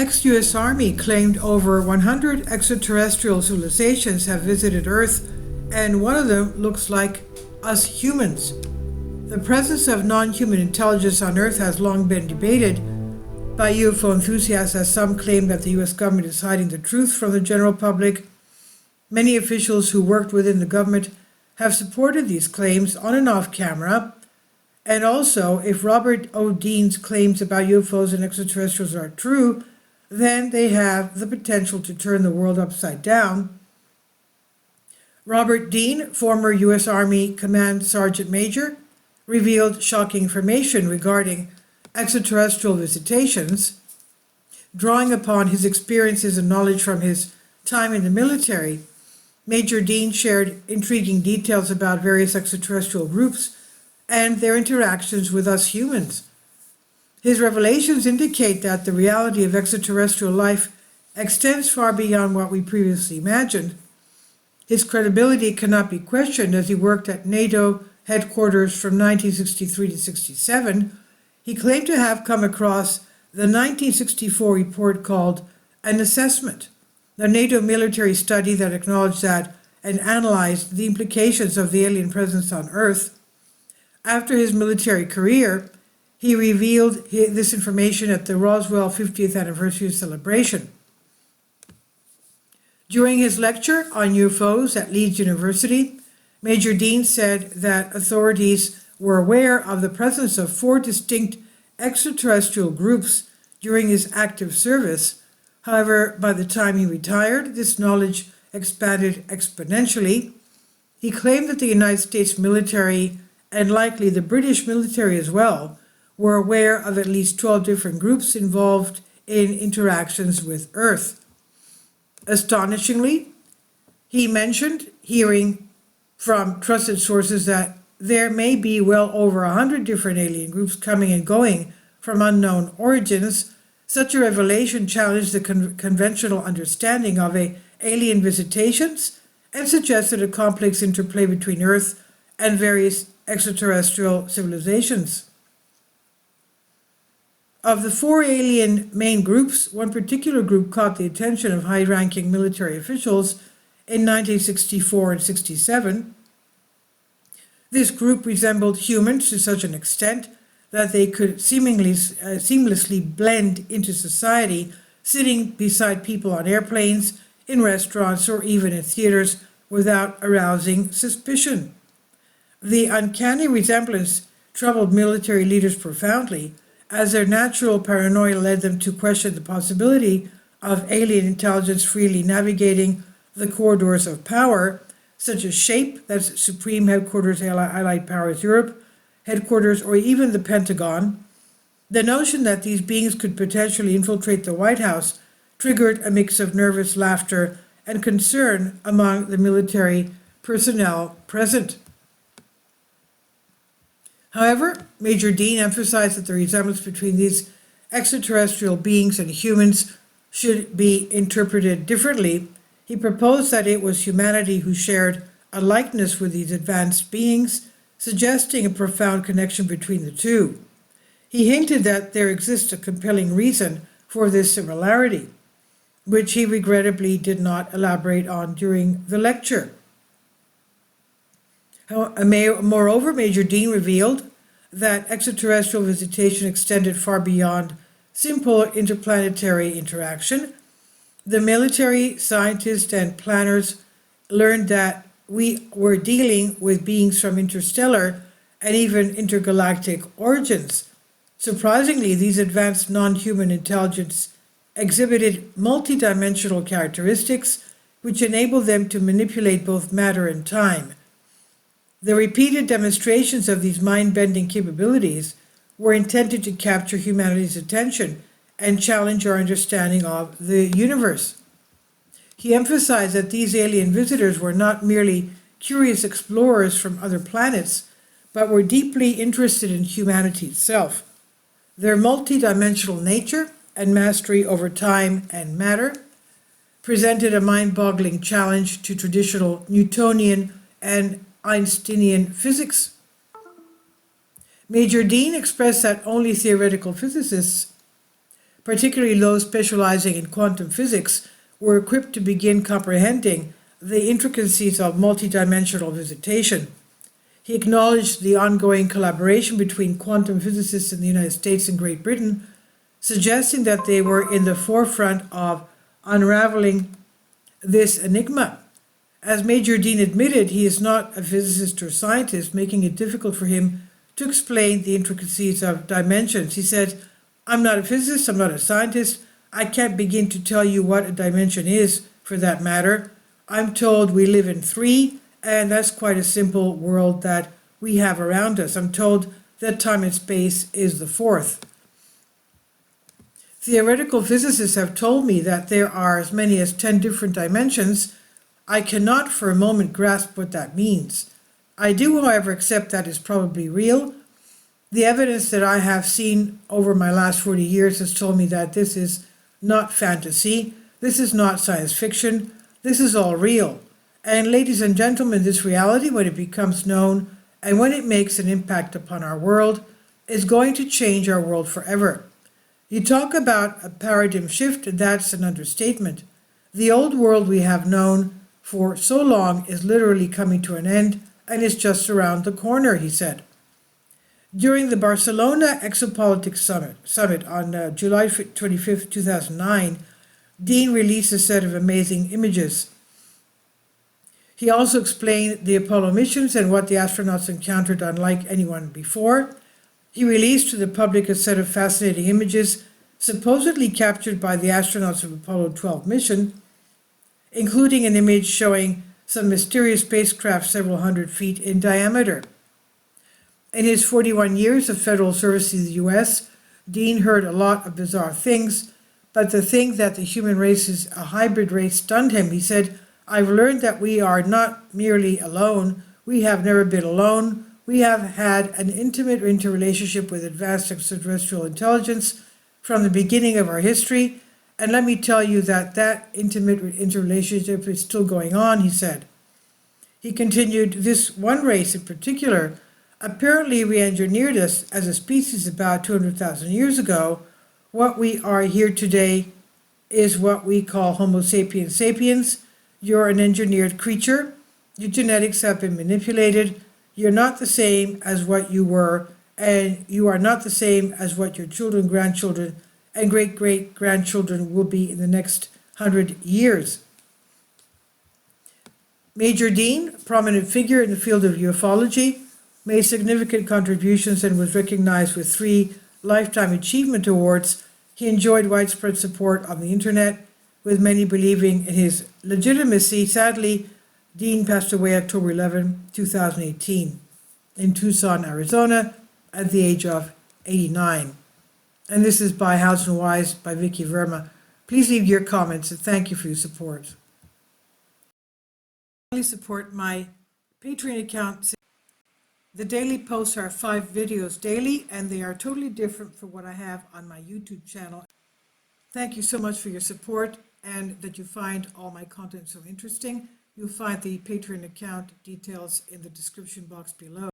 ex-US Army claimed over 100 extraterrestrial civilizations have visited Earth, and one of them looks like us humans. The presence of non-human intelligence on Earth has long been debated by UFO enthusiasts, as some claim that the US government is hiding the truth from the general public. Many officials who worked within the government have supported these claims on and off camera. And also, if Robert O. Dean's claims about UFOs and extraterrestrials are true, then they have the potential to turn the world upside down. Robert Dean, former U.S. Army Command Sergeant Major, revealed shocking information regarding extraterrestrial visitations. Drawing upon his experiences and knowledge from his time in the military, Major Dean shared intriguing details about various extraterrestrial groups and their interactions with us humans. His revelations indicate that the reality of extraterrestrial life extends far beyond what we previously imagined. His credibility cannot be questioned, as he worked at NATO headquarters from 1963 to 67. He claimed to have come across the 1964 report called An Assessment, the NATO military study that acknowledged that and analyzed the implications of the alien presence on Earth. After his military career, he revealed this information at the Roswell 50th anniversary celebration. During his lecture on UFOs at Leeds University, Major Dean said that authorities were aware of the presence of 4 distinct extraterrestrial groups during his active service. However, by the time he retired, this knowledge expanded exponentially. He claimed that the United States military, and likely the British military as well, were aware of at least 12 different groups involved in interactions with Earth. Astonishingly, he mentioned hearing from trusted sources that there may be well over 100 different alien groups coming and going from unknown origins. Such a revelation challenged the conventional understanding of alien visitations and suggested a complex interplay between Earth and various extraterrestrial civilizations. Of the 4 alien main groups, one particular group caught the attention of high-ranking military officials in 1964 and 67. This group resembled humans to such an extent that they could seamlessly blend into society, sitting beside people on airplanes, in restaurants, or even in theaters without arousing suspicion. The uncanny resemblance troubled military leaders profoundly, as their natural paranoia led them to question the possibility of alien intelligence freely navigating the corridors of power, such as SHAPE, that's Supreme Headquarters Allied Powers Europe, headquarters, or even the Pentagon. The notion that these beings could potentially infiltrate the White House triggered a mix of nervous laughter and concern among the military personnel present. However, Major Dean emphasized that the resemblance between these extraterrestrial beings and humans should be interpreted differently. He proposed that it was humanity who shared a likeness with these advanced beings, suggesting a profound connection between the two. He hinted that there exists a compelling reason for this similarity, which he regrettably did not elaborate on during the lecture. Moreover, Major Dean revealed that extraterrestrial visitation extended far beyond simple interplanetary interaction. The military, scientists, and planners learned that we were dealing with beings from interstellar and even intergalactic origins. Surprisingly, these advanced non-human intelligence exhibited multidimensional characteristics which enabled them to manipulate both matter and time. The repeated demonstrations of these mind-bending capabilities were intended to capture humanity's attention and challenge our understanding of the universe. He emphasized that these alien visitors were not merely curious explorers from other planets, but were deeply interested in humanity itself. Their multidimensional nature and mastery over time and matter presented a mind-boggling challenge to traditional Newtonian and Einsteinian physics. Major Dean expressed that only theoretical physicists particularly those specializing in quantum physics, were equipped to begin comprehending the intricacies of multidimensional visitation. He acknowledged the ongoing collaboration between quantum physicists in the United States and Great Britain, suggesting that they were in the forefront of unraveling this enigma. As Major Dean admitted, he is not a physicist or scientist, making it difficult for him to explain the intricacies of dimensions. He said, "I'm not a physicist, I'm not a scientist. I can't begin to tell you what a dimension is, for that matter. I'm told we live in three, and that's quite a simple world that we have around us. I'm told that time and space is the fourth. Theoretical physicists have told me that there are as many as 10 different dimensions. I cannot for a moment grasp what that means. I do, however, accept that is probably real. The evidence that I have seen over my last 40 years has told me that this is not fantasy, this is not science fiction, this is all real. And ladies and gentlemen, this reality, when it becomes known and when it makes an impact upon our world, is going to change our world forever. You talk about a paradigm shift, and that's an understatement. The old world we have known for so long is literally coming to an end and is just around the corner," he said. During the Barcelona Exopolitics Summit on July 25, 2009, Dean released a set of amazing images. He also explained the Apollo missions and what the astronauts encountered unlike anyone before. He released to the public a set of fascinating images supposedly captured by the astronauts of Apollo 12 mission, including an image showing some mysterious spacecraft several hundred feet in diameter. In his 41 years of federal service to the U.S., Dean heard a lot of bizarre things, but the thing that the human race is a hybrid race stunned him. He said, "I've learned that we are not merely alone. We have never been alone. We have had an intimate interrelationship with advanced extraterrestrial intelligence from the beginning of our history. And let me tell you that that intimate interrelationship is still going on," he said. He continued, "This one race in particular apparently re-engineered us as a species about 200,000 years ago. What we are here today is what we call Homo sapiens sapiens. You're an engineered creature. Your genetics have been manipulated. You're not the same as what you were, and you are not the same as what your children, grandchildren, and great-great-grandchildren will be in the next 100 years." Major Dean, a prominent figure in the field of ufology, made significant contributions and was recognized with 3 Lifetime Achievement Awards. He enjoyed widespread support on the internet, with many believing in his legitimacy. Sadly, Dean passed away October 11, 2018, in Tucson, Arizona, at the age of 89. And this is by House and Wise by Vicky Verma. Please leave your comments, and thank you for your support. Please support my Patreon account. The daily posts are 5 videos daily, and they are totally different from what I have on my YouTube channel. Thank you so much for your support and that you find all my content so interesting. You'll find the Patreon account details in the description box below.